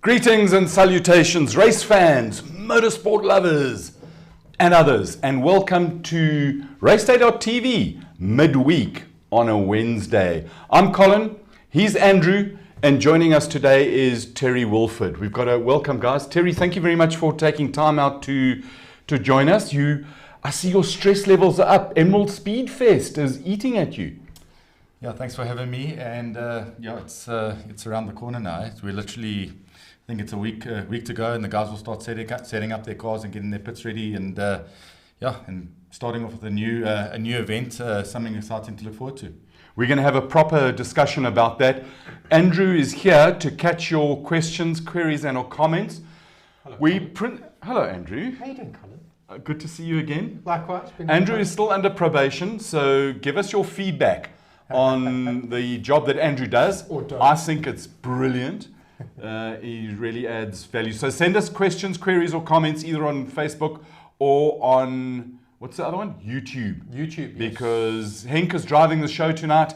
Greetings and salutations, race fans, motorsport lovers, and others, and welcome to Raceday.tv midweek on a Wednesday. I'm Colin, he's Andrew, and joining us today is Terry Wilford. We've got a welcome, guys. Terry, thank you very much for taking time out to join us. I see your stress levels are up. Emerald Speed Fest is eating at you. Yeah, thanks for having me. And it's around the corner now. We're literally, I think it's a week to go, and the guys will start setting up their cars and getting their pits ready, and and starting off with a new event, something exciting to look forward to. We're going to have a proper discussion about that. Andrew is here to catch your questions, queries, and or comments. Hello, Andrew. How you doing, Colin? Good to see you again. Likewise. Andrew is still under probation, so give us your feedback on the job that Andrew does. Or don't. I think it's brilliant. He really adds value. So send us questions, queries, or comments either on Facebook or on, what's the other one? YouTube. YouTube, yes. Because Henk is driving the show tonight,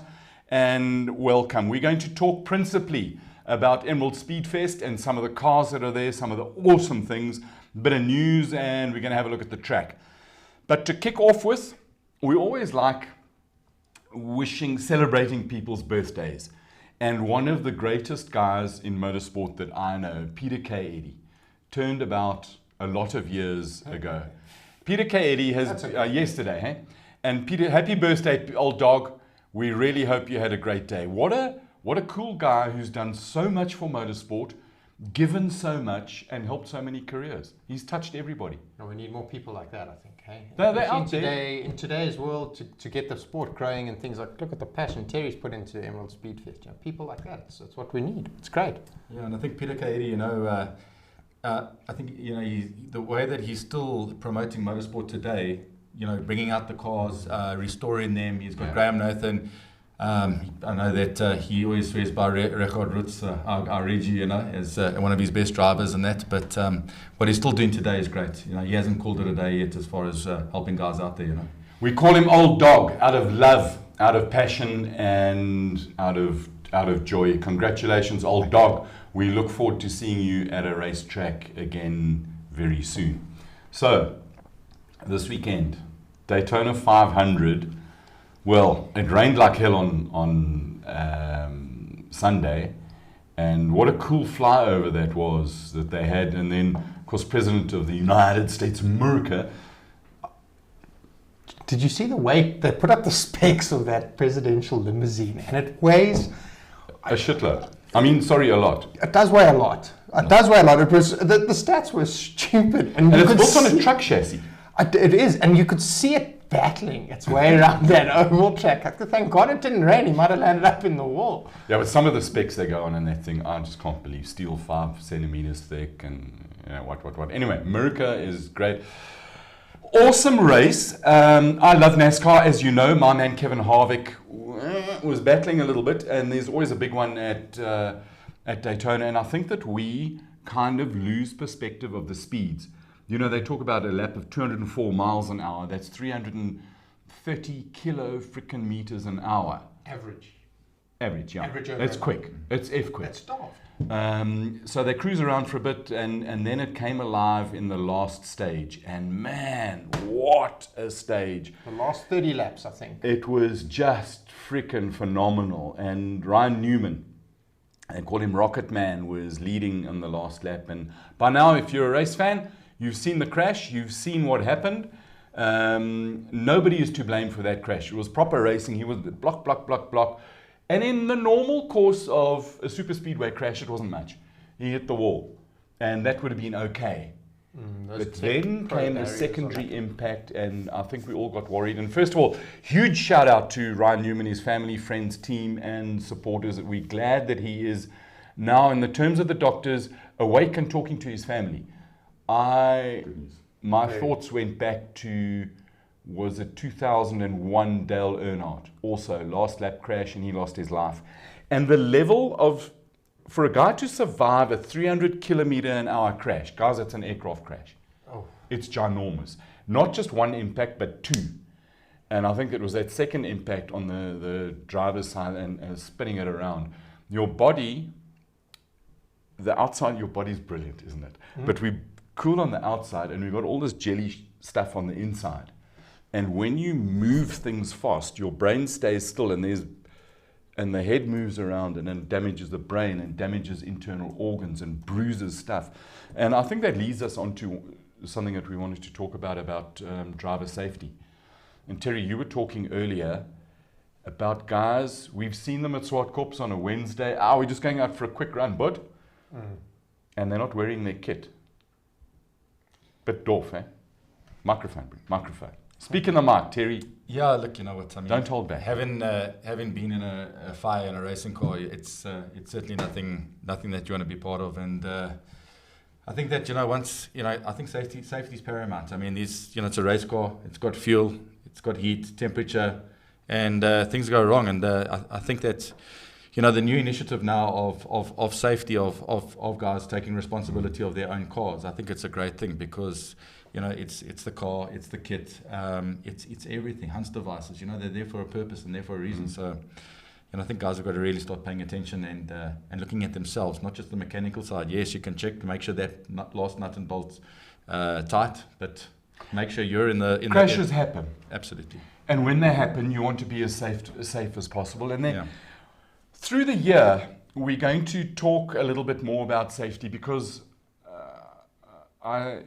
and welcome. We're going to talk principally about Emerald Speed Fest and some of the cars that are there, some of the awesome things, a bit of news, and we're going to have a look at the track. But to kick off with, we always like celebrating people's birthdays. And one of the greatest guys in motorsport that I know, Peter K. Eddy, turned about a lot of years ago. Peter K. Eddy has, yesterday, hey? And Peter, happy birthday, old dog. We really hope you had a great day. What a cool guy who's done so much for motorsport, given so much, and helped so many careers. He's touched everybody. And we need more people like that, I think. Hey? They're out there. In today's world, to get the sport growing and things like, look at the passion Terry's put into Emerald Speed Fest. You know, people like that, it's what we need. It's great. Yeah, and I think Peter K. Eddy, I think the way that he's still promoting motorsport today, bringing out the cars, restoring them. He's got Graham Nathan. I know that he always swears by Richard Rutz, our Reggie, as one of his best drivers and that. But what he's still doing today is great. He hasn't called it a day yet as far as helping guys out there. We call him Old Dog out of love, out of passion, and out of joy. Congratulations, Old Dog. We look forward to seeing you at a racetrack again very soon. So, this weekend, Daytona 500. Well, it rained like hell on Sunday, and what a cool flyover that was that they had. And then, of course, President of the United States, America. Did you see the weight? They put up the specs of that presidential limousine, and it weighs a shitload. A lot. It does weigh a lot. It does weigh a lot. It was the stats were stupid, and it's built on a truck chassis. It is, and you could see it battling its way around that oval track. Thank God it didn't rain. He might have landed up in the wall. Yeah, but some of the specs they go on in that thing, I just can't believe. Steel 5 centimeters thick, and what. Anyway, America is great. Awesome race. I love NASCAR, as you know. My man Kevin Harvick was battling a little bit, and there's always a big one at Daytona. And I think that we kind of lose perspective of the speeds. They talk about a lap of 204 miles an hour. That's 330 kilo freaking meters an hour. Average, yeah. Average over. It's quick. It's F-quick. That's daft. So they cruise around for a bit, and then it came alive in the last stage. And man, what a stage. The last 30 laps, I think. It was just freaking phenomenal. And Ryan Newman, they call him Rocket Man, was leading on the last lap. And by now, if you're a race fan, you've seen the crash, you've seen what happened. Nobody is to blame for that crash. It was proper racing. He was block. And in the normal course of a super speedway crash, it wasn't much. He hit the wall, and that would have been okay. But then came the secondary impact, and I think we all got worried. And first of all, huge shout out to Ryan Newman, his family, friends, team, and supporters. We're glad that he is now, in the terms of the doctors, awake and talking to his family. My thoughts went back to, was it 2001 Dale Earnhardt, also last lap crash, and he lost his life. And the level of, for a guy to survive a 300 kilometer an hour crash, guys, it's an aircraft crash. Oh. It's ginormous. Not just one impact, but two. And I think it was that second impact on the driver's side and spinning it around. Your body the outside, your body's brilliant, isn't it? But we cool on the outside, and we've got all this jelly stuff on the inside. And when you move things fast, your brain stays still, and the head moves around, and then damages the brain and damages internal organs and bruises stuff. And I think that leads us on to something that we wanted to talk about driver safety. And Terry, you were talking earlier about guys, we've seen them at SWAT Corps on a Wednesday. We're just going out for a quick run, bud. And they're not wearing their kit. Bit doof, eh? Microphone. Speak in the mic, Terry. Yeah, look, you know what I mean. Don't hold back. Having been in a fire in a racing car, it's certainly nothing that you want to be part of. And I think that I think safety is paramount. I mean, it's a race car. It's got fuel. It's got heat, temperature, and things go wrong. And I think that the new initiative now of safety of guys taking responsibility of their own cars. I think it's a great thing because. It's the car, it's the kit, it's everything. Hunts devices, they're there for a purpose and there for a reason. So, I think guys have got to really start paying attention and looking at themselves, not just the mechanical side. Yes, you can check to make sure that last nut and bolt's tight, but make sure you're in the crashes happen. Absolutely. And when they happen, you want to be as safe as possible. And then through the year, we're going to talk a little bit more about safety because.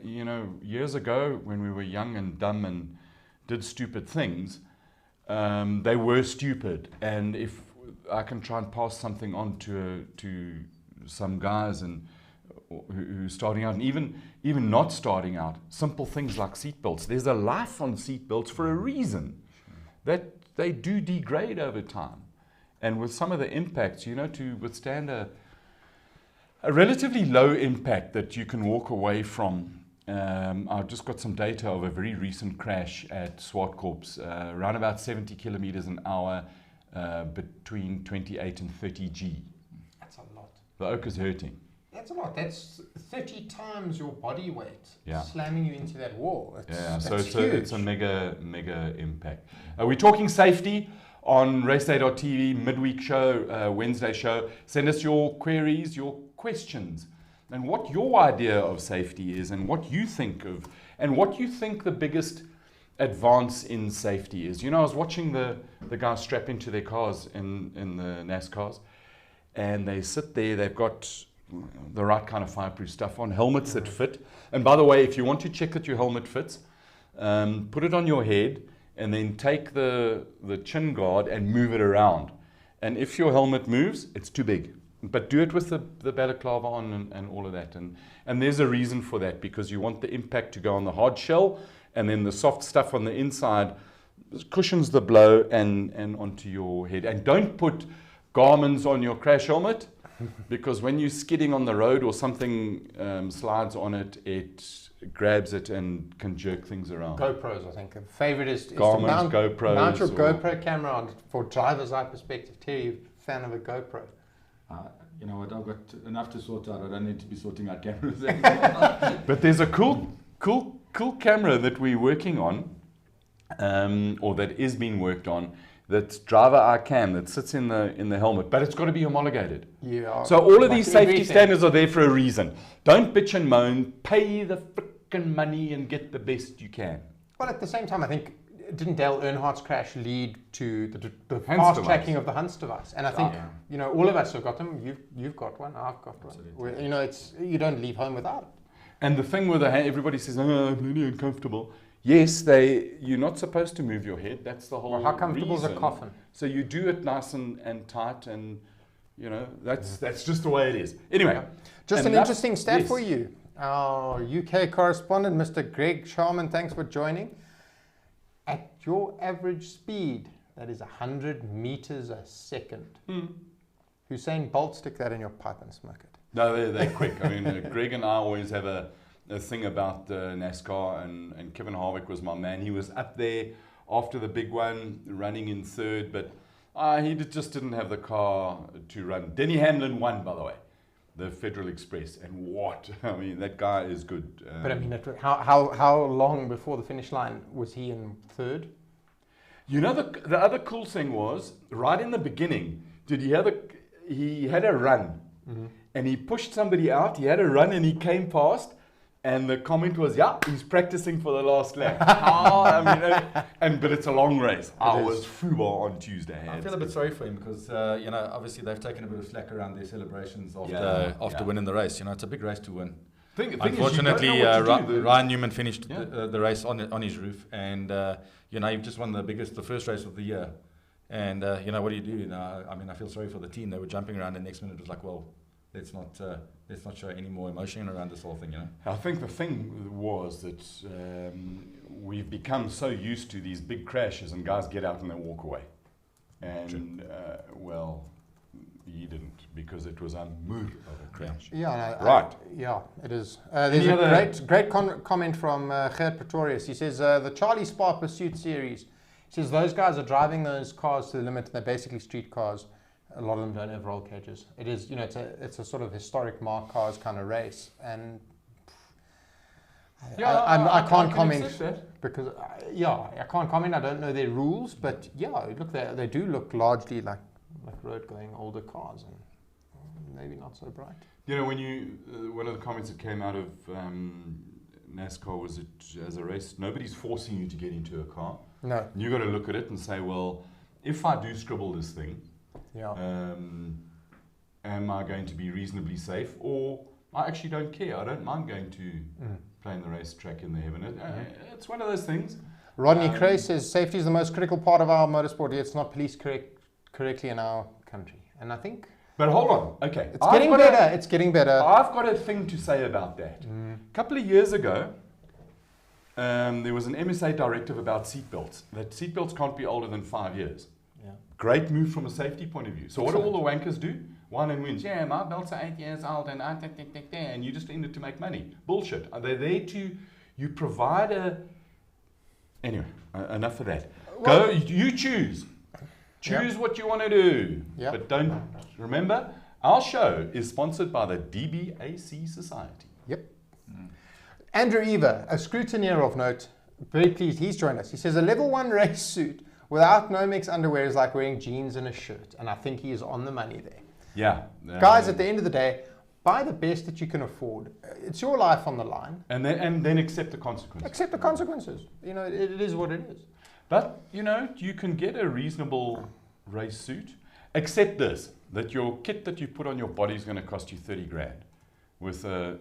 Years ago when we were young and dumb and did stupid things, they were stupid. And if I can try and pass something on to some guys and who starting out, and even not starting out, simple things like seatbelts. There's a life on seatbelts for a reason. That they do degrade over time, and with some of the impacts, to withstand a relatively low impact that you can walk away from. I've just got some data of a very recent crash at SWAT Corps, around about 70 kilometers an hour, between 28 and 30 G. That's a lot. The oak is hurting. That's a lot. That's 30 times your body weight slamming you into that wall. So it's a mega impact. We're talking safety on Raceday.tv, midweek show, Wednesday show. Send us your queries, your questions, and what your idea of safety is, and what you think the biggest advance in safety is. I was watching the guys strap into their cars in the NASCARs, and they sit there, they've got the right kind of fireproof stuff on, helmets that fit. And by the way, if you want to check that your helmet fits, put it on your head and then take the chin guard and move it around. And if your helmet moves, it's too big. But do it with the balaclava on and all of that. And there's a reason for that, because you want the impact to go on the hard shell, and then the soft stuff on the inside cushions the blow and onto your head. And don't put Garmin's on your crash helmet, because when you're skidding on the road or something slides on it, it grabs it and can jerk things around. GoPros, I think. A favorite is Garmin's, GoPros. Mount your GoPro camera on for driver's eye perspective. Terry, fan of a GoPro. You know what? I've got enough to sort out. I don't need to be sorting out cameras. But there's a cool camera that we're working on, or that is being worked on. That's driver eye cam that sits in the helmet, but it's got to be homologated. Yeah. So all of these safety standards are there for a reason. Don't bitch and moan. Pay the frickin' money and get the best you can. Well, at the same time, I think didn't Dale Earnhardt's crash lead to the fast tracking of the Hunts device? And I think all of us have got them. You've got one. I've got one. You don't leave home without it. And the thing with the hand, everybody says, "Oh, I'm really uncomfortable." Yes, you're not supposed to move your head. That's the whole Well, how comfortable reason. is a coffin? So you do it nice and tight, and that's just the way it is. Anyway, just an interesting stat for you. Our UK correspondent, Mr. Greg Sharman, thanks for joining. At your average speed, that is 100 meters a second. Usain Bolt, stick that in your pipe and smoke it. No, they're quick. I mean, Greg and I always have a thing about NASCAR, and Kevin Harvick was my man. He was up there after the big one, running in third, but he just didn't have the car to run. Denny Hamlin won, by the way, the Federal Express, and what? I mean, that guy is good. But I mean, how long before the finish line was he in third? The other cool thing was, right in the beginning, he had a run, and he pushed somebody out. He had a run and he came past. And the comment was, yeah, he's practicing for the last lap. But it's a long race. I was FUBAR on Tuesday. I feel a bit sorry for him because, obviously they've taken a bit of slack around their celebrations after winning the race. It's a big race to win. Unfortunately, Ryan Newman finished the race on his roof. And, you've just won the first race of the year. And, what do you do? I feel sorry for the team. They were jumping around, and the next minute it was like, well, let's not show any more emotion around this whole thing, I think the thing was that we've become so used to these big crashes and guys get out and they walk away. And, he didn't because it was a mood of a crash. Yeah, it is. There's a great comment from Gert Pretorius. He says, the Charlie Spa Pursuit series, he says those guys are driving those cars to the limit and they're basically street cars. A lot of them don't have roll cages. It is, it's a sort of historic mark cars kind of race, and I can't comment because I can't comment. I don't know their rules, but look, they do look largely like road-going older cars, and maybe not so bright. One of the comments that came out of NASCAR was that as a race, nobody's forcing you to get into a car. No, you got to look at it and say, well, if I do scribble this thing. Am I going to be reasonably safe, or I actually don't care? I don't mind going to playing the racetrack in the heaven. It's one of those things. Rodney Cray says safety is the most critical part of our motorsport. Yet it's not policed correctly in our country, and I think. But hold on, okay, it's getting better. It's getting better. I've got a thing to say about that. A couple of years ago, there was an MSA directive about seatbelts. That seatbelts can't be older than 5 years. Great move from a safety point of view. So what do all the wankers do? One and wins. Yeah, my belts are 8 years old and you just in it to make money. Bullshit. Are they there you provide anyway, enough of that. Go, you choose. Choose what you want to do. But don't, remember, our show is sponsored by the DBAC Society. Andrew Eva, a scrutineer of note, very pleased he's joined us. He says a level 1 race suit without Nomex underwear is like wearing jeans and a shirt, and I think he is on the money there. Guys, at the end of the day, buy the best that you can afford. It's your life on the line. And then accept the consequences. Accept the consequences. It is what it is. But, you can get a reasonable race suit. Accept this, that your kit that you put on your body is going to cost you 30 grand with an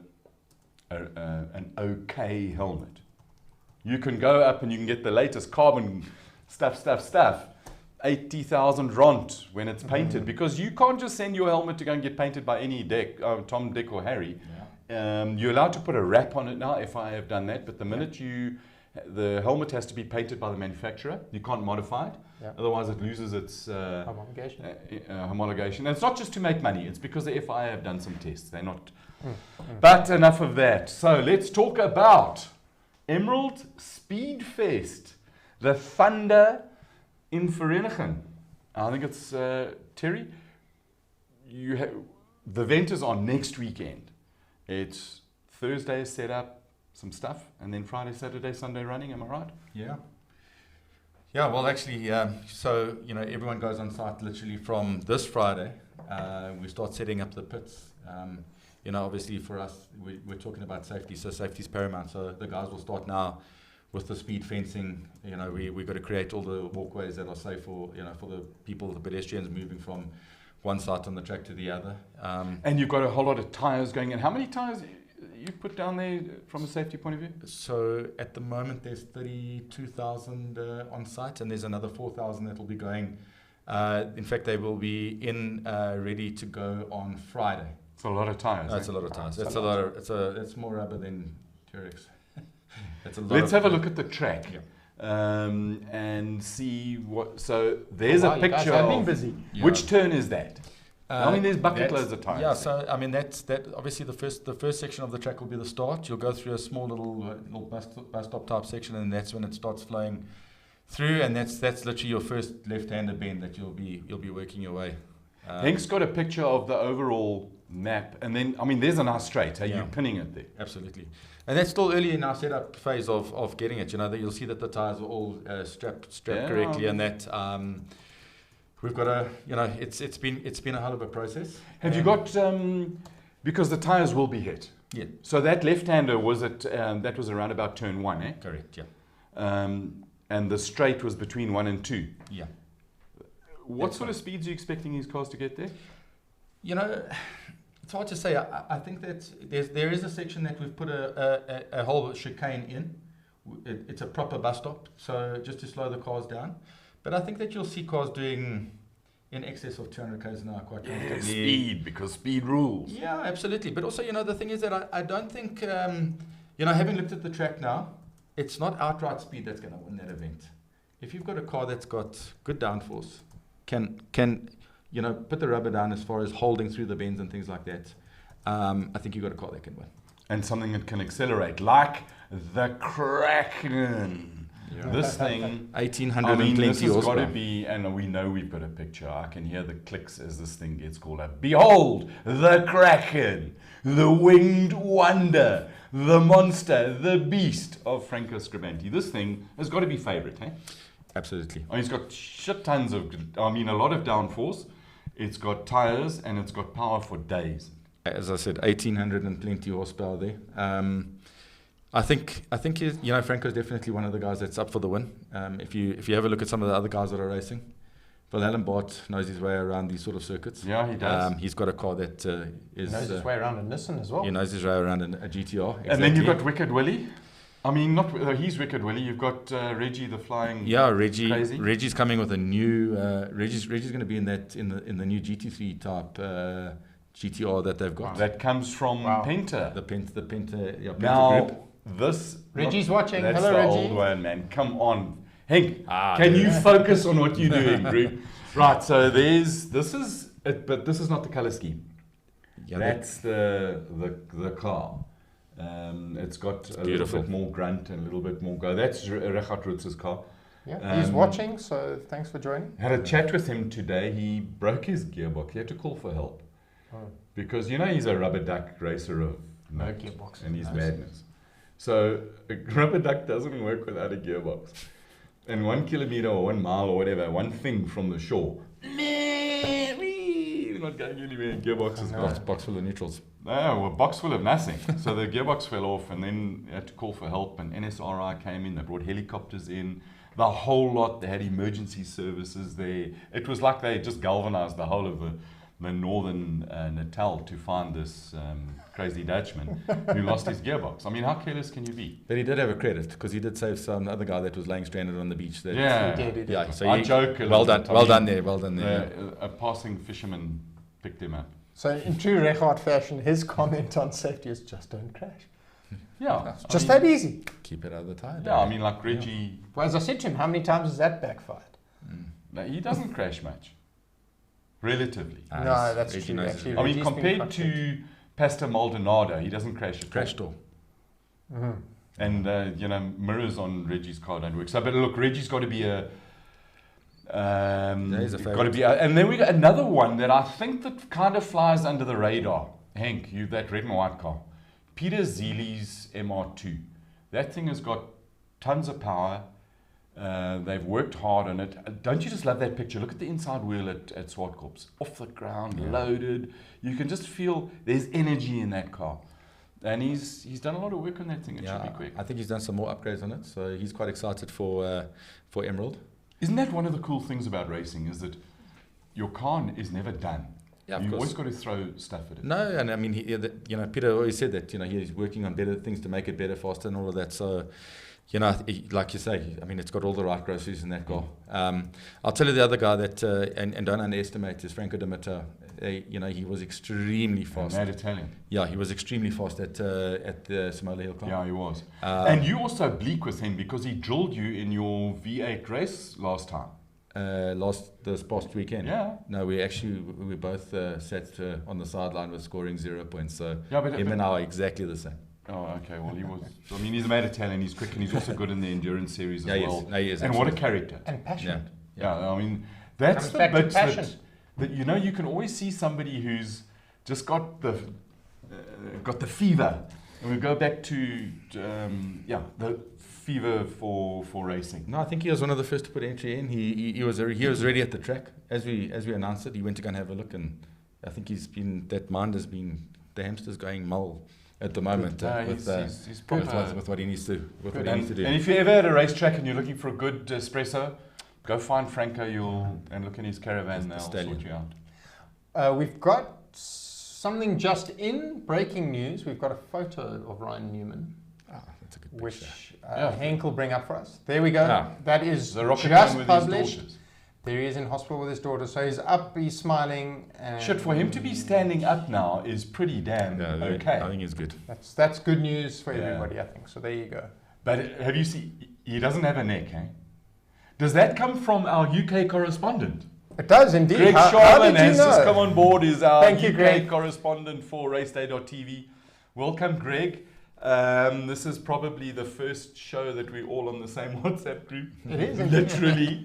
okay helmet. You can go up and you can get the latest carbon stuff, 80,000 rand when it's painted, because you can't just send your helmet to go and get painted by any Tom, Dick or Harry. You're allowed to put a wrap on it now, if I have done that, but the minute the helmet has to be painted by the manufacturer, you can't modify it, otherwise it loses its homologation. And it's not just to make money, it's because the FIA have done some tests, they're not. But enough of that. So let's talk about Emerald Speedfest. The Thunder in Vereniging. I think it's Terry. The event is on next weekend. It's Thursday set up, some stuff, and then Friday, Saturday, Sunday running. Am I right? Yeah. Well, actually, so everyone goes on site literally from this Friday. We start setting up the pits. Obviously for us, we're talking about safety, so safety is paramount. So the guys will start now. With the speed fencing, we've got to create all the walkways that are safe for the people, the pedestrians moving from one side on the track to the other. And you've got a whole lot of tyres going in. How many tyres you put down there from a safety point of view? So at the moment there's 32,000 on site, and there's another 4,000 that will be going. In fact, they will be ready to go on Friday. It's a lot of tyres. It's a lot of tyres. It's more rubber than Terex. Let's have a look at the track and see what. So there's a picture of busy. Which turn is that? There's bucket loads of tyres. Yeah, so that's obviously the first section of the track will be the start. You'll go through a small little bus stop type section, and that's when it starts flowing through, and that's literally your first left-hander bend that you'll be working your way. Hank's got a picture of the overall map, and then there's a nice straight. You're pinning it there. Absolutely. And that's still early in our setup phase of getting it. That you'll see that the tires are all strapped correctly, and that we've got it's been a hell of a process. Have you got Because the tyres will be hit. Yeah. So that left-hander that was around about turn 1, eh? Correct, yeah. And the straight was between 1 and 2. Yeah. What sort of speeds are you expecting these cars to get there? You know, it's hard to say. I think that there is a section that we've put a whole chicane in. It's a proper bus stop, so just to slow the cars down. But I think that you'll see cars doing in excess of 200 km an hour quite comfortably. Speed, because speed rules. Yeah, absolutely. But also, the thing is that I don't think, having looked at the track now, it's not outright speed that's going to win that event. If you've got a car that's got good downforce, can put the rubber down as far as holding through the bends and things like that, I think you've got a car that can win. And something that can accelerate, like the Kraken. Yeah. This thing, 1820 this has got to be, and we know we've got a picture. I can hear the clicks as this thing gets called up. Behold, the Kraken, the winged wonder, the monster, the beast of Franco Scribenti. This thing has got to be favourite, eh? Absolutely. It's got shit tons of, a lot of downforce. It's got tyres and it's got power for days. As I said, 1820 horsepower there. I think Franco's definitely one of the guys that's up for the win. If you have a look at some of the other guys that are racing, Alan Bart knows his way around these sort of circuits. Yeah, he does. He's got a car that is... knows his way around a Nissan as well. He knows his way around a GTR. Exactly. And then you've got Wicked Willie. He's Wicked Willie. You've got Reggie, the flying... Yeah, Reggie. Crazy. Reggie's coming with a new... Reggie's going to be in the new GT3 type GTR that they've got. That comes from Penta. The Penta Now, group. Reggie's watching. That's Hello, the Reggie. old one, man. Come on. Henk, can you focus on what you're doing, group? Right, so this is not the colour scheme. Yeah, that's the car. It's got a little bit more grunt and a little bit more go. That's Richard Rutz's car. Yeah, he's watching, so thanks for joining. Had a chat with him today. He broke his gearbox. He had to call for help. Because he's a rubber duck racer of no gearbox. And he's madness. So a rubber duck doesn't work without a gearbox. And 1 kilometer or 1 mile or whatever, one thing from the shore. Not going anywhere. Gearbox is gone. Box full of neutrals. No, a box full of nothing. So the gearbox fell off, and then you had to call for help. And NSRI came in. They brought helicopters in. The whole lot. They had emergency services there. It was like they just galvanized the whole of the northern Natal to find this crazy Dutchman who lost his gearbox. How careless can you be? But he did have a credit because he did save some other guy that was laying stranded on the beach. He did. Yeah, so I joke a well little done, bit. well done there. A passing fisherman picked him up. So in true Rechard fashion, his comment on safety is just don't crash. Yeah. Just that easy. Keep it out of the tire. Yeah, like Reggie... Yeah. Well, as I said to him, how many times has that backfired? No, he doesn't crash much. Relatively. No, that's true. Actually, compared to Pastor Maldonado, he doesn't crash at all. Crashed all. Mm-hmm. And, mirrors on Reggie's car don't work. So, but look, Reggie's got to be a... and then we got another one that I think that kind of flies under the radar. Henk, that red and white car. Peter Zeele's MR2. That thing has got tons of power. They've worked hard on it. Don't you just love that picture? Look at the inside wheel at Swartkorps. Off the ground, loaded. You can just feel there's energy in that car. And he's done a lot of work on that thing. It should be quick. I think he's done some more upgrades on it. So he's quite excited for Emerald. Isn't that one of the cool things about racing is that your car is never done? Yeah, You've always got to throw stuff at it. No, and Peter always said that, he's working on better things to make it better, faster and all of that. So, like you say, it's got all the right groceries in that car. I'll tell you the other guy that, and don't underestimate, is Franco de Matteo. He was extremely fast. Mad Italian. Yeah, he was extremely fast at the Samola Hill Club. Yeah, he was. And you also bleak with him because he drilled you in your V8 race last time. This past weekend. Yeah. No, we both sat on the sideline with scoring 0 points. So but him and I are exactly the same. Oh, okay. Well, he was. He's a mad Italian. He's quick, and he's also good in the endurance series as well. He is. And what a character. And passionate. Yeah. That's the bit that you can always see somebody who's just got the fever, and we go back to the fever for racing. No, I think he was one of the first to put entry in. He was ready at the track as we announced it. He went to go and have a look, and I think that mind has been the hamster's going mull at the moment with what he needs to do. And if you're ever at a racetrack and you're looking for a good espresso, go find Franco. And look in his caravan. They'll sort you out. We've got something just in breaking news. We've got a photo of Ryan Newman, that's a good which picture. Hank will bring up for us. There we go. Yeah. That is The rocket just man with published. his daughters. There he is in hospital with his daughter. So he's up, he's smiling. And Shit, for him to be standing up now is pretty damn okay. I think he's good. That's good news for everybody, I think. So there you go. But have you seen, he doesn't have a neck, eh? Does that come from our UK correspondent? It does indeed. Greg how Sharman did you has know? just come on board, is our Thank you, UK Greg. correspondent for Raceday.tv. Welcome, Greg. This is probably the first show that we're all on the same WhatsApp group. It is, Literally.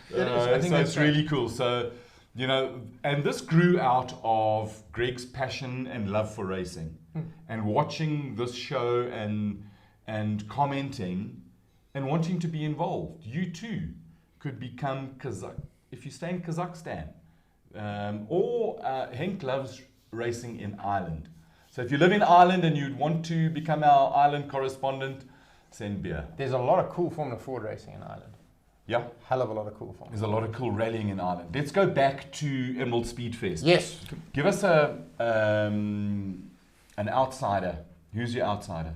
It is. I think so that's it's really cool. So, and this grew out of Greg's passion and love for racing. And watching this show and commenting and wanting to be involved. You too could become Kazakh if you stay in Kazakhstan. Or Henk loves racing in Ireland. So if you live in Ireland and you'd want to become our Ireland correspondent, send beer. There's a lot of cool Formula Ford racing in Ireland. Yeah. Hell of a lot of cool Formula. There's a lot of cool rallying in Ireland. Let's go back to Emerald Speed Fest. Yes. Give us an outsider. Who's your outsider?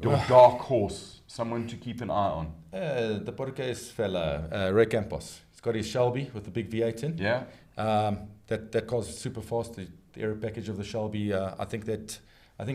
Your dark horse. Someone to keep an eye on. The Portuguese fella, Ray Campos. He's got his Shelby with the big V8 in. Yeah. That car's super fast. The aero package of the Shelby. I think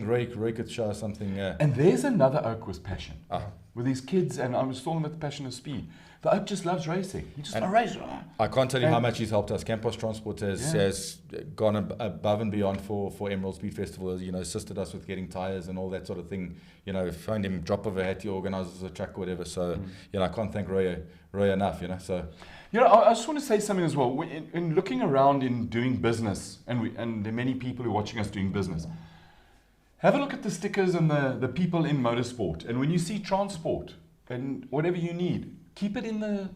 Ray could show us something. And there's another Oak with passion. Ah. With his kids, and I was talking about the passion of speed. The Oak just loves racing. He just races. I can't tell you how much he's helped us. Campos Transport has gone above and beyond for Emerald Speed Festival. Assisted us with getting tyres and all that sort of thing. Phoned him, drop of a hat, he organises a truck or whatever. So, I can't thank Roy enough. So. I just want to say something as well. In looking around in doing business, and there are many people who are watching us doing business, have a look at the stickers and the people in motorsport. And when you see transport and whatever you need, keep it in there.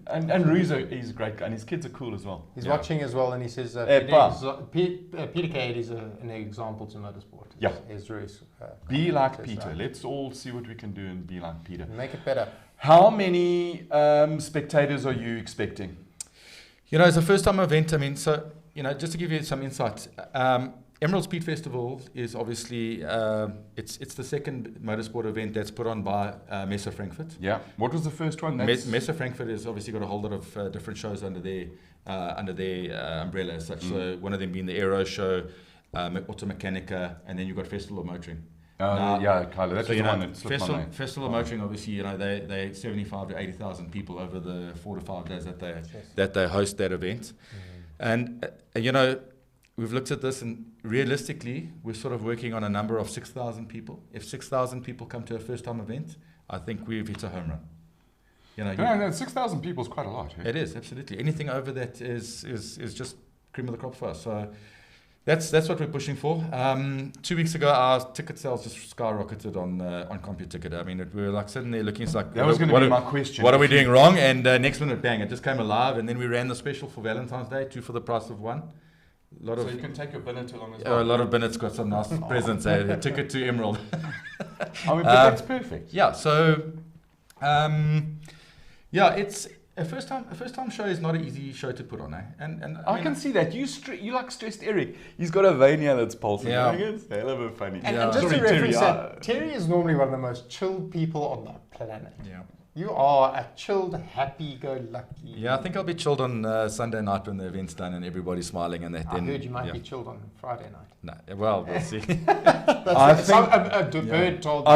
And Ruiz, he's a great guy, and his kids are cool as well. He's watching as well, and he says Peter Cade is an example to motorsport. Yeah. Is Ruiz. Be like Peter. Let's all see what we can do and be like Peter. Make it better. How many spectators are you expecting? It's a first-time event. I mean, so, just to give you some insight, Emerald Speed Festival is obviously, it's the second motorsport event that's put on by Messe Frankfurt. Yeah. What was the first one? Messe Frankfurt has obviously got a whole lot of different shows under their umbrella as such. So one of them being the Aero Show, Automechanica, and then you've got Festival of Motoring. Kyla, that's the one that slipped my mind. Festival of Motoring, obviously, they 75 to 80,000 people over the 4 to 5 days that they host that event. And we've looked at this, and realistically, we're sort of working on a number of 6,000 people. If 6,000 people come to a first-time event, I think we've hit a home run. 6,000 people is quite a lot. It is, absolutely. Anything over that is just cream of the crop for us. So that's what we're pushing for. 2 weeks ago, our ticket sales just skyrocketed on CompuTicket. I mean, we were like sitting there looking, it's like, that was going to be my question. What are we doing wrong? And next minute, bang, it just came alive. And then we ran the special for Valentine's Day, 2 for the price of 1. So you can take your Bennett along as well. A lot of Bennett's got some nice presents. A ticket to Emerald. But that's perfect. Yeah. So, it's a first time show is not an easy show to put on, eh? And I can see that you like stressed Eric. He's got a vein that's pulsing. Yeah. It's hell of a funny. And just to reference that, Terry is normally one of the most chilled people on the planet. Yeah. You are a chilled, happy-go-lucky. Yeah, I think I'll be chilled on Sunday night when the event's done and everybody's smiling. And I heard you might be chilled on Friday night. No, well, we'll see. I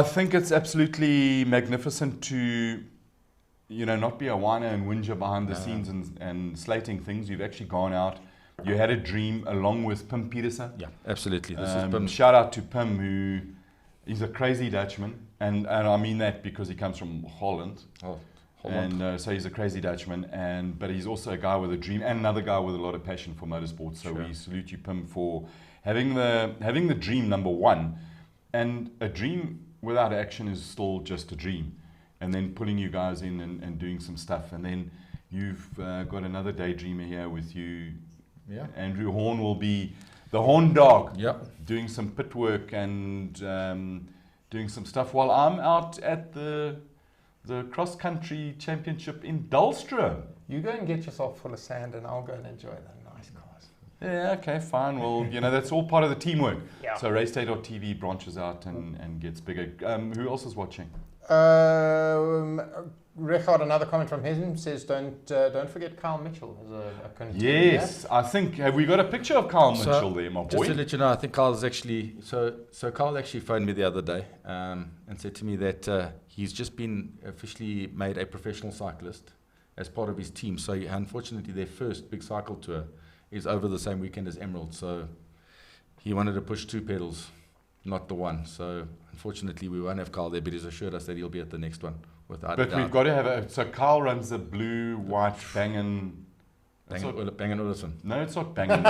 think it's absolutely magnificent to, not be a whiner and whinger behind the scenes and slating things. You've actually gone out. You had a dream along with Pim Peterson. Yeah, absolutely. This is Pim. Shout out to Pim, who is a crazy Dutchman. And I mean that because he comes from Holland. Oh, Holland. And so he's a crazy Dutchman. But he's also a guy with a dream and another guy with a lot of passion for motorsport. So we salute you, Pim, for having the dream, number one. And a dream without action is still just a dream. And then pulling you guys in and doing some stuff. And then you've got another daydreamer here with you Yeah. Andrew Horn will be the Horn Dog, Yep. doing some pit work and doing some stuff while I'm out at the cross country championship in Dullstra. You go and get yourself full of sand, and I'll go and enjoy the nice cars. Yeah, okay, fine. Well, that's all part of the teamwork. Yeah. So Raceday.tv branches out and gets bigger. Who else is watching? Richard, another comment from him says, don't forget Kyle Mitchell as a contender. Yes, I think, have we got a picture of Kyle Mitchell there, my boy? Just to let you know, I think Carl's actually, so Carl actually phoned me the other day and said to me that he's just been officially made a professional cyclist as part of his team. So unfortunately, their first big cycle tour is over the same weekend as Emerald. So he wanted to push 2 pedals, not the one. So unfortunately, we won't have Carl there, but he's assured us that he'll be at the next one without a But doubt. we've got to have so Kyle runs the blue, white, Bangin. Bangin' Olufsen. No, it's not Bangin.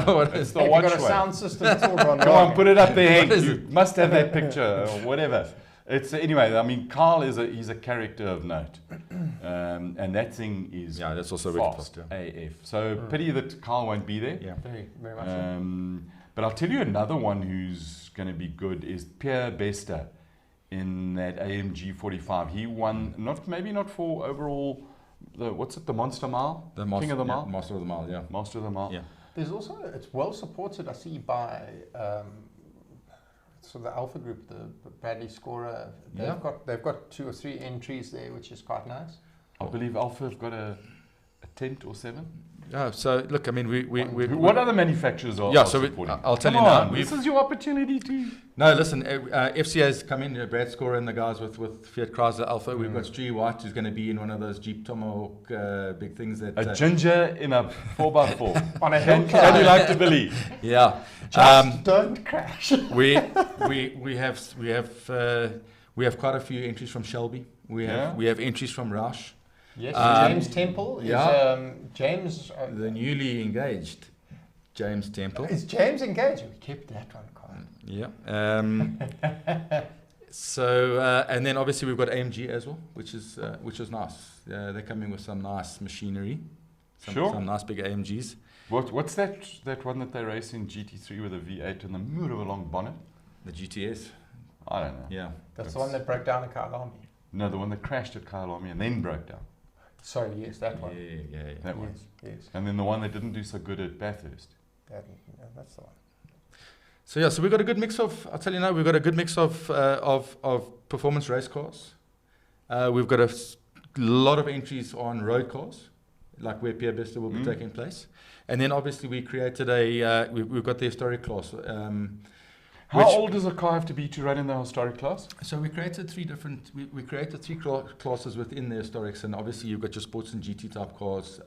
What It's is the Hey, watch you've got a way. sound system, it's all gone Come wrong. on, put it up there, What Hank. is You must have that picture or whatever. It's anyway. I mean, Carl he's a character of note, and that thing is Yeah, that's also very fast fast, yeah. AF. So pity that Carl won't be there. Yeah. Very, very much so. But I'll tell you another one who's going to be good is Pierre Bester in that AMG 45. He won maybe not for overall the Monster Mile, King of the Mile, Master of the Mile, yeah. Master of the Mile. Yeah. There's also, it's well supported, I see, by so the Alpha Group, the Bradley Scorer. They've got 2 or 3 entries there, which is quite nice. I believe Alpha have got a tent or 7. Yeah, so look, I mean, we What other manufacturers are supporting? I'll tell Come you now. on, this is your opportunity to. No, listen, FCA's come in, Brad Scorer and the guys with Fiat Chrysler Alpha. We've got Stewie White, who's going to be in one of those Jeep Tomahawk big things that... A ginger in a 4x4. On a hill Can climb. you like to believe? Yeah. Just don't crash. we have quite a few entries from Shelby. We have entries from Roush. Yes, James Temple is James. The newly engaged James Temple. Is James engaged? We kept that one, Carl. Yeah. So and then obviously we've got AMG as well, which is nice. They're coming with some nice machinery, some nice big AMGs. What's that one that they race in GT3 with a V8 and the mood of a long bonnet? The GTS. I don't know. Yeah. That's the one that broke down in Kyalami. No, the one that crashed at Kyalami and then broke down. Sorry, yes, that one. Yeah. That one. Yes. And then the one that didn't do so good at Bathurst. That's the one. So we've got a good mix of. I'll tell you now, we've got a good mix of performance race cars. We've got a lot of entries on road cars, like where Pierre Bester will be taking place. And then obviously we created we've got the historic class. How old does a car have to be to run in the historic class? So we created 3 different. We created 3 classes within the historics, and obviously you've got your sports and GT type cars,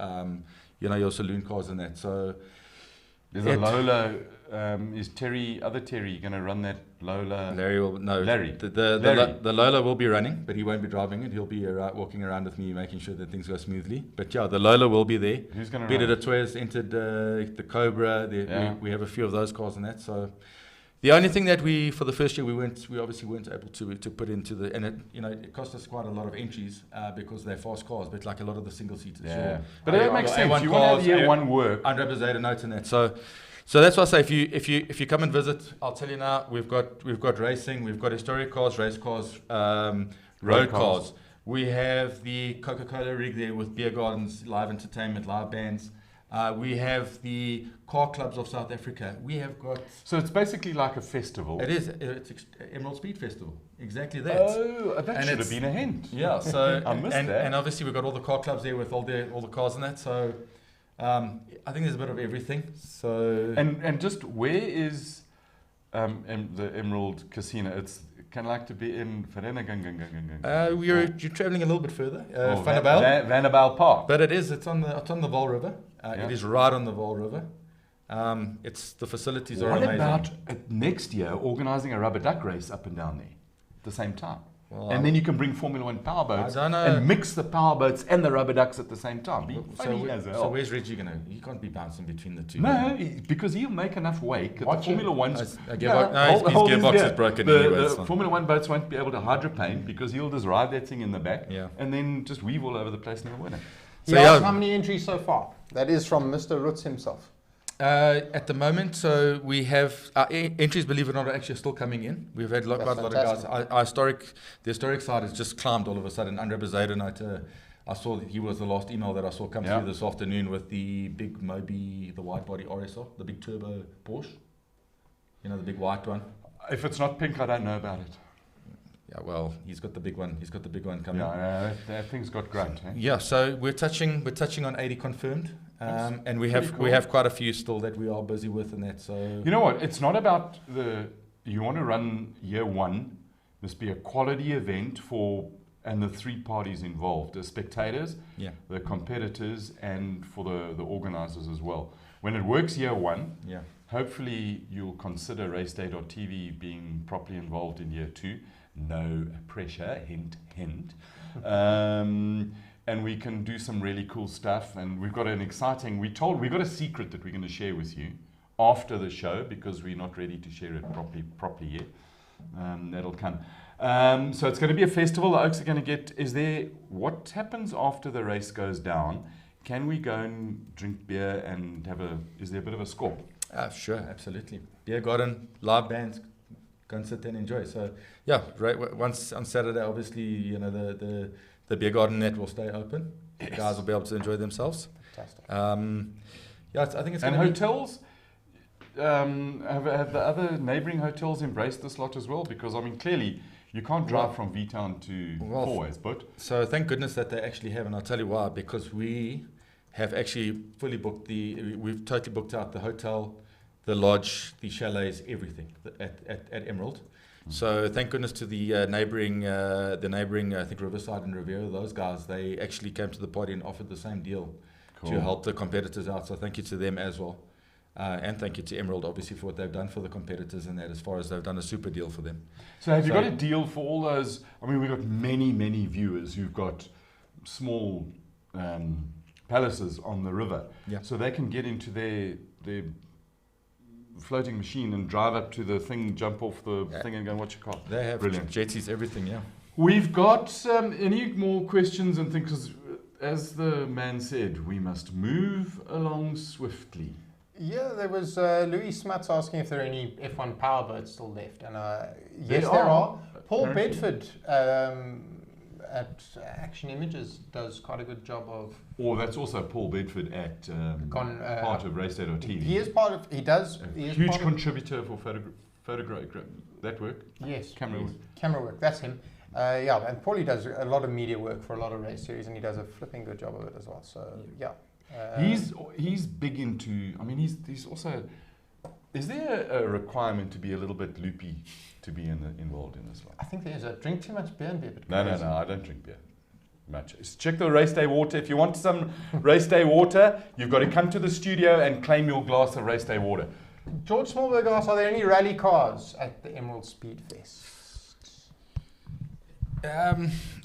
your saloon cars and that. So there's a Lola. Is Terry going to run that Lola? Larry will no. Larry. The Lola will be running, but he won't be driving it. He'll be walking around with me, making sure that things go smoothly. But yeah, the Lola will be there. Who's going to Peter run? de Toy has entered the Cobra. We have a few of those cars and that. So the only thing that for the first year we obviously weren't able to put into and it cost us quite a lot of entries because they're fast cars, but like a lot of the single seaters. Yeah. But that makes sense. You want to have year one work. Under Zeta notes and that. So that's why I say if you come and visit, I'll tell you now, we've got racing, we've got historic cars, race cars, road cars. We have the Coca-Cola rig there with beer gardens, live entertainment, live bands. We have the car clubs of South Africa. We have got. So it's basically like a festival. It is. It's Emerald Speed Festival. Exactly that. Oh, that should have been a hint. Yeah. So I missed that. And obviously we've got all the car clubs there with all the cars and that. So I think there's a bit of everything. So and just where is the Emerald Casino? It's kind of like to be in Vereniging. You're travelling a little bit further. Vanderbijl Park. But it's on the Vaal River. It is right on the Vaal River. The facilities are amazing. What about next year organising a rubber duck race up and down there at the same time? Well, and then you can bring Formula One powerboats I don't know. and mix the powerboats and the rubber ducks at the same time. Be funny as hell. So where's Reggie going to? He can't be bouncing between the two. No, because he'll make enough wake. The Formula One's his gearbox is broken anyway. The Formula One boats won't be able to hydroplane because he'll just ride that thing in the back and then just weave all over the place and he'll win it. So how many entries so far? That is from Mr. Rutz himself. At the moment, so we have entries, believe it or not, are actually still coming in. We've had quite a lot of guys. The historic side has just climbed all of a sudden. Andre Bezuidenhout, I saw that he was the last email that I saw come through this afternoon with the big Moby, the wide body RSR, the big turbo Porsche. You know, the big white one. If it's not pink, I don't know about it. Yeah, well, he's got the big one. He's got the big one coming. Yeah, that thing's got grunt. Eh? Yeah, so we're touching on 80 confirmed, and we have quite a few still that we are busy with, and that. So you know what? It's not about you want to run year one. Must be a quality event and the three parties involved: the spectators, the competitors, and for the organisers as well. When it works year one, hopefully you'll consider Raceday.tv being properly involved in year two. No pressure, hint, hint. And we can do some really cool stuff. And we've got we've got a secret that we're going to share with you after the show, because we're not ready to share it properly yet. That'll come. So it's going to be a festival. The Oaks are going to get, what happens after the race goes down? Can we go and drink beer and is there a bit of a score? Sure, absolutely. Beer garden, live bands, go and sit there and enjoy. So, yeah, once on Saturday, obviously, you know, the beer garden net will stay open. Yes. The guys will be able to enjoy themselves. Fantastic. I think it's going to be... And hotels? Have the other neighbouring hotels embraced this lot as well? Because, I mean, clearly, you can't drive from V-Town to Fourways, but... So, thank goodness that they actually have, and I'll tell you why, because we have actually fully booked we've totally booked out the hotel, the lodge, the chalets, everything at Emerald. So thank goodness to the neighbouring, I think Riverside and Riviera, those guys, they actually came to the party and offered the same deal to help the competitors out. So thank you to them as well. And thank you to Emerald, obviously, for what they've done for the competitors and that, as far as they've done a super deal for them. So have you got a deal for all those? I mean, we've got many, many viewers who've got small palaces on the river. Yeah. So they can get into their floating machine and drive up to the thing, jump off the thing and go and watch a car. They have jetties, everything, yeah. We've got any more questions and things, because as the man said, we must move along swiftly. Yeah, there was Louis Smuts asking if there are any F1 powerboats still left, and yes, there are. Paul Bedford at Action Images does quite a good job of. Or that's also Paul Bedford at part of Raceday.tv. He is part of. He does. He is huge contributor for photograph that work. Yes, camera work. Camera work. That's him. And Paulie does a lot of media work for a lot of race series, and he does a flipping good job of it as well. So yeah. He's big into. I mean, he's also. Is there a requirement to be a little bit loopy to be involved in this one? I think there is. Drink too much beer and be a bit No, I don't drink beer much. Check the Raceday water. If you want some Raceday water, you've got to come to the studio and claim your glass of Raceday water. George Smallberg asks, are there any rally cars at the Emerald Speed Fest?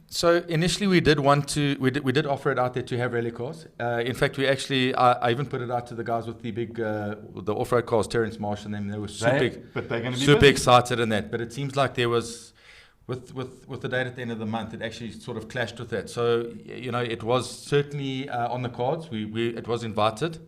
So initially we did offer it out there to have rally cars. In fact, we actually I even put it out to the guys with the big the off-road cars, Terrence Marsh and them. They were super excited in that. But it seems like there was with the date at the end of the month, it actually sort of clashed with that. So you know, it was certainly on the cards. It was invited.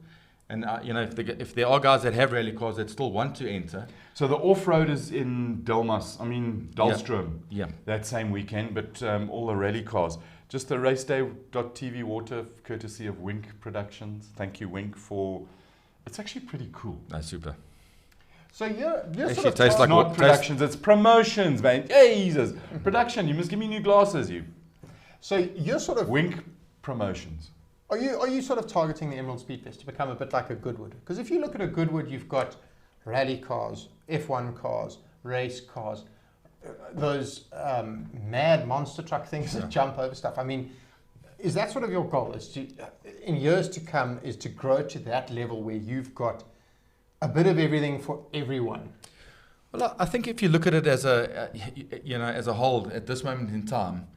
And you know, if there are guys that have rally cars that still want to enter. So the off-road is in Dahlstrom. Yeah. That same weekend, but all the rally cars. Just the Raceday.tv water, courtesy of Wink Productions. Thank you, Wink, for. It's actually pretty cool. That's super. So you're sort of tastes like not productions. It's promotions, man. Jesus, production. You must give me new glasses, you. So you're sort of Wink Promotions. Are you sort of targeting the Emerald Speed Fest to become a bit like a Goodwood? Because if you look at a Goodwood, you've got rally cars, F1 cars, race cars, those mad monster truck things that jump over stuff. I mean, is that sort of your goal? Is to, in years to come, is to grow to that level where you've got a bit of everything for everyone? Well, I think if you look at it as a whole at this moment in time,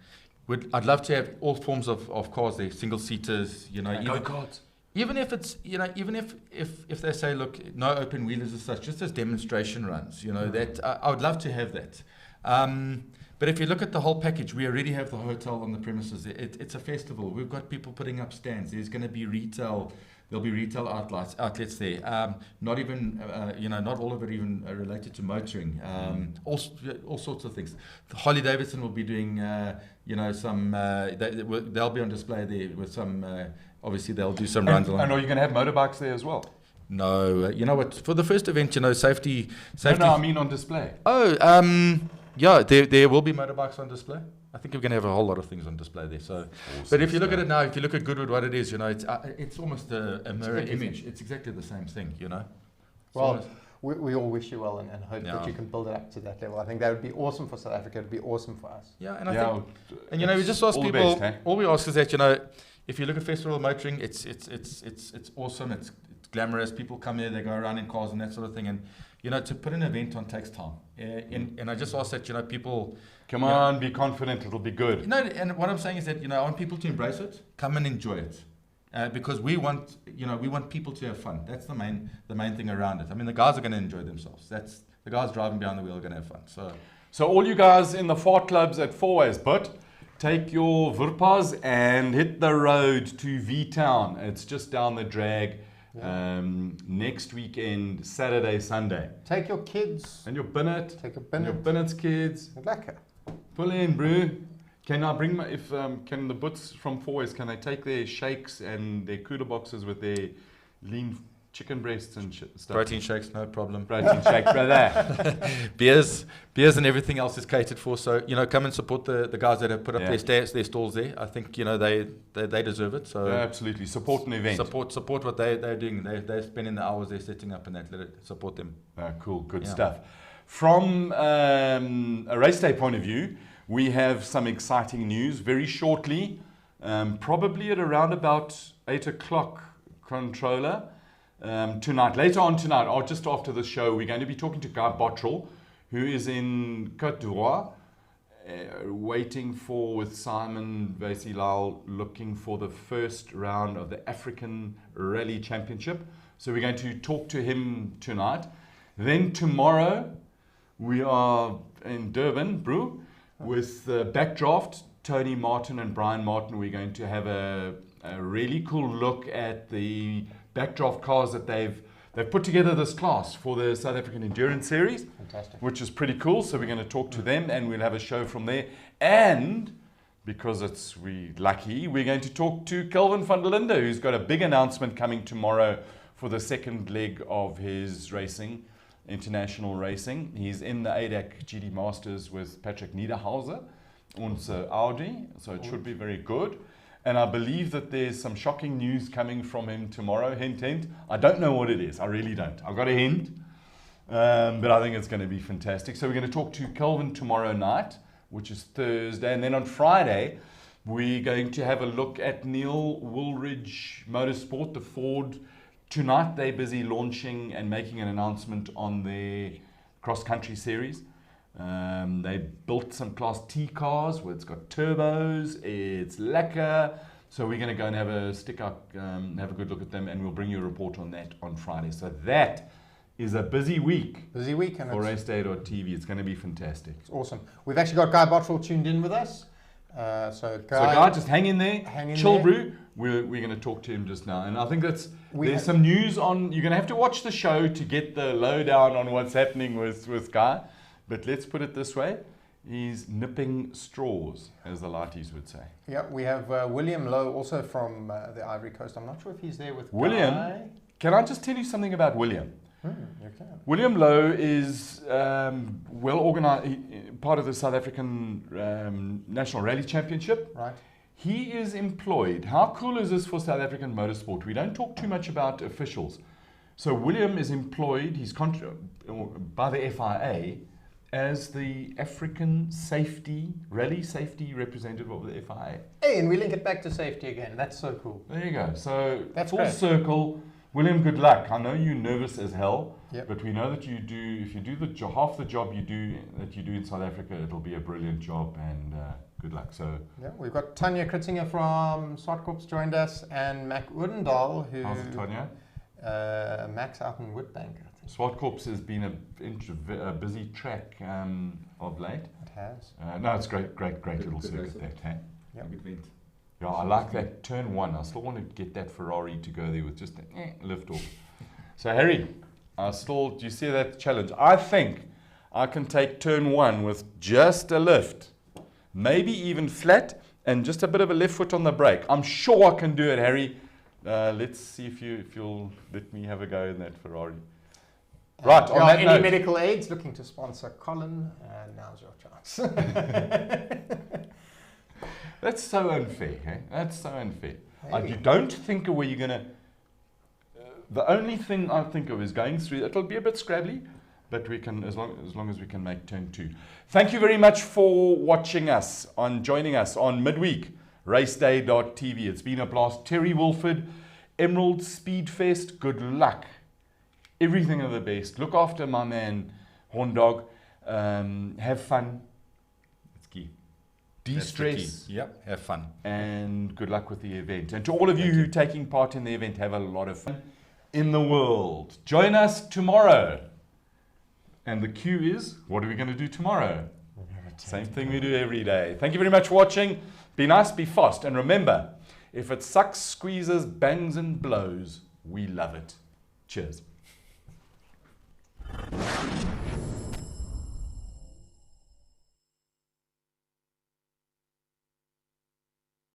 I'd love to have all forms of cars there, single seaters, go-karts. Even if it's, even if they say, look, no open wheelers as such, just as demonstration runs, that I would love to have that. But if you look at the whole package, we already have the hotel on the premises. It's a festival. We've got people putting up stands. There's going to be retail. There'll be retail outlets there. Not even, not all of it even related to motoring. All sorts of things. Harley Davidson will be doing, some. They'll be on display there with some. Obviously, they'll do some runs along. And are you going to have motorbikes there as well? No, you know what? For the first event, safety. No, I mean on display. Oh, yeah, there will be motorbikes on display. I think we're going to have a whole lot of things on display there. So, awesome. But if you look at it now, if you look at Goodwood, what it is, it's almost a mirror image. It's exactly the same thing, Well, we all wish you well and hope that you can build it up to that level. I think that would be awesome for South Africa. It would be awesome for us. Yeah, and I think, we just ask people. Best, all we ask is that if you look at festival motoring, it's awesome. It's glamorous. People come here, they go around in cars and that sort of thing. And to put an event on takes time. And I just ask that people come on, be confident. It'll be good. And what I'm saying is that I want people to embrace it, come and enjoy it, because we want people to have fun. That's the main thing around it. I mean, the guys are going to enjoy themselves. That's the guys driving behind the wheel are going to have fun. So all you guys in the fart clubs at Four Ways, but take your Verpas and hit the road to V-Town. It's just down the drag. Next weekend, Saturday, Sunday. Take your kids. And your Binnet. Take a Binnet. And your Binnet's kids. Lekker. Pull in, bro. Can I bring can the butts from Four Ways, can they take their shakes and their cooler boxes with their lean chicken breasts and stuff? Protein shakes, no problem. Protein shakes, brother. beers and everything else is catered for. So come and support the guys that have put up their stalls there. I think they deserve it. So absolutely support an event. Support what they're doing. They're spending the hours they're setting up and that. Let it support them. Cool, good stuff. From a Raceday point of view, we have some exciting news very shortly. Probably at around about 8 o'clock, controller. Tonight, later on tonight, or just after the show, we're going to be talking to Guy Bottrell, who is in Côte d'Ivoire, waiting with Simon Vasilal, looking for the first round of the African Rally Championship. So we're going to talk to him tonight. Then tomorrow, we are in Durban, Brew, with Backdraft, Tony Martin and Brian Martin. We're going to have a really cool look at the Backdraft cars that they've put together this class for the South African Endurance Series. Fantastic. Which is pretty cool. So we're going to talk to them and we'll have a show from there. And because we're lucky, we're going to talk to Kelvin van der Linde, who's got a big announcement coming tomorrow for the second leg of his racing, international racing. He's in the ADAC GD Masters with Patrick Niederhauser, also Audi. So it should be very good. And I believe that there's some shocking news coming from him tomorrow. Hint, hint. I don't know what it is. I really don't. I've got a hint. But I think it's going to be fantastic. So we're going to talk to Kelvin tomorrow night, which is Thursday. And then on Friday, we're going to have a look at Neil Woolridge Motorsport, the Ford. Tonight, they're busy launching and making an announcement on their cross-country series. They built some Class T cars where it's got turbos, it's lekker. So we're going to go and have a good look at them, and we'll bring you a report on that on Friday. So that is a busy week. And for Raceday.tv. It's going to be fantastic. It's awesome. We've actually got Guy Bottrell tuned in with us. So Guy, just hang in there. Chill, brew. We're going to talk to him just now. And I think there's some news on. You're going to have to watch the show to get the lowdown on what's happening with Guy. But let's put it this way. He's nipping straws, as the lighties would say. Yeah, we have William Lowe, also from the Ivory Coast. I'm not sure if he's there with William. Guy. Can I just tell you something about William? You can. William Lowe is well organized, part of the South African National Rally Championship. Right. He is employed. How cool is this for South African motorsport? We don't talk too much about officials. So William is employed. He's by the FIA as the African rally safety representative of the FIA. Hey, and we link it back to safety again. That's so cool. There you go. So that's full great. Circle. William, good luck. I know you're nervous as hell, yep. But we know that if you do half the job you do in South Africa, it'll be a brilliant job, and good luck. So yeah, we've got Tanya Kritzinger from Swartkorps joined us, and Mac Oudendal, who... How's it, Tanya? Mac's out in Witbank, I think. Swartkorps has been a busy track of late. It has. No, it's great little circuit that. Hey? Yep. Good event. Yeah, I like that turn one. I still want to get that Ferrari to go there with just a lift off. So Harry, do you see that challenge? I think I can take turn one with just a lift, maybe even flat, and just a bit of a left foot on the brake. I'm sure I can do it, Harry. Let's see if you'll let me have a go in that Ferrari. Right, on that any note, medical aids looking to sponsor Colin, now's your chance. that's so unfair. Eh? That's so unfair. Hey. You don't think of where you're going to... the only thing I think of is going through. It'll be a bit scrabbly, but we can, as long as we can make turn two. Thank you very much for watching us, joining us on midweek, Raceday.tv. It's been a blast. Terry Wilford, Emerald Speedfest, good luck. Everything of the best. Look after my man, Horn Dog. Have fun. That's key. De-stress. Yep, have fun. And good luck with the event. And to all of you who are taking part in the event, have a lot of fun in the world. Join us tomorrow. And the cue is, what are we going to do tomorrow? Same thing we do every day. Thank you very much for watching. Be nice, be fast. And remember, if it sucks, squeezes, bangs and blows, we love it. Cheers.